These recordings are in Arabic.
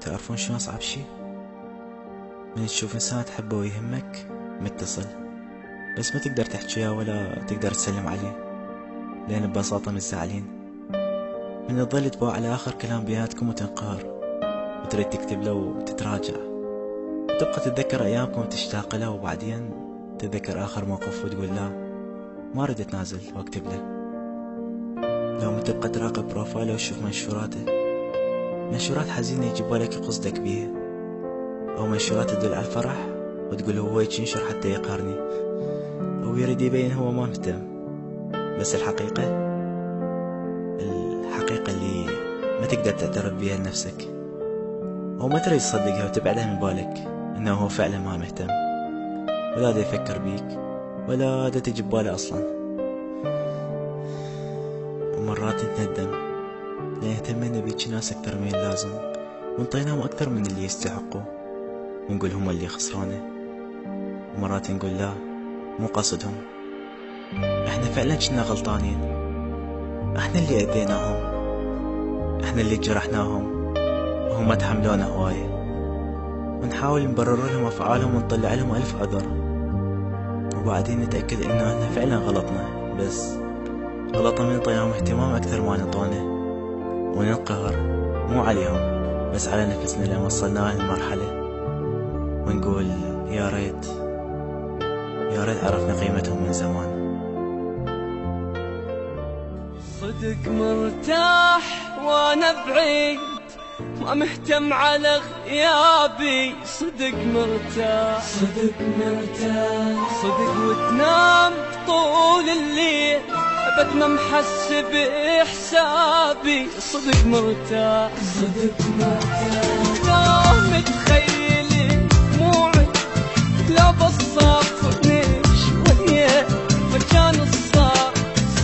تعرفون شنو أصعب شي؟ من تشوف إنسان تحبه ويهمك متصل، بس ما تقدر تحكي وياه ولا تقدر تسلم عليه لأن ببساطة متزعلين. من تظل تبوع على آخر كلام بيناتكم وتنقهر وتريد تكتب له وتتراجع، تبقى تتذكر أيامكم وتشتاق له، وبعدين تتذكر آخر موقف وتقول لا ما أريد أتنازل وأكتب له. لو ما تبقى تراقب بروفايله وتشوف منشوراته، منشورات حزينة يجيب بالك قصدك بيها، أو منشورات تدل على الفرح وتقول هو ينشر حتى يقهرني، أو يريد يبين هو ما مهتم. بس الحقيقة اللي ما تقدر تعترف بيها لنفسك، أو ما تريد تصدقها وتبعدها من بالك إنه هو فعلا ما مهتم، ولا دا يفكر بيك ولا دا تجي بباله أصلا. ومرات نتندم لأن اهتمينا بيك ناس أكثر من اللازم، وانطيناهم أكثر من اللي يستحقوا، ونقول هم اللي خسرانه. ومرات نقول لا مو قصدهم، احنا فعلا كنا غلطانين، احنا اللي أذيناهم، احنا اللي جرحناهم وهم تحملونا هواية، ونحاول نبرر لهم أفعالهم ونطلع لهم ألف عذر، وبعدين نتأكد إنه احنا فعلا غلطنا، بس غلطنا من نعطيهم اهتمام أكثر ما نعطونه، وننقهر مو عليهم بس على نفسنا لما وصلنا هالمرحلة، ونقول يا ريت عرفنا قيمتهم من زمان. صدق مرتاح وانا بعيد، ما مهتم على غيابي. صدق مرتاح صدق وتنام طول الليل، ابد ما محس بإحسابي. صدق مرتاح لا متخيل دموعي، لا بصافني شوية مكان الصار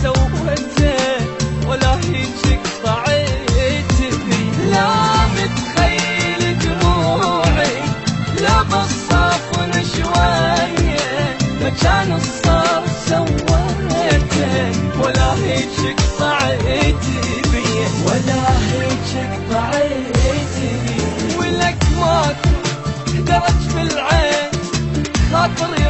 سويته، ولا هيك قطعت بي. لا متخيل دموعي، لا بصافني شوية مكان الصار سويته، ولا هيك قطعت بي، ولك ماكو درج بالعين خاطري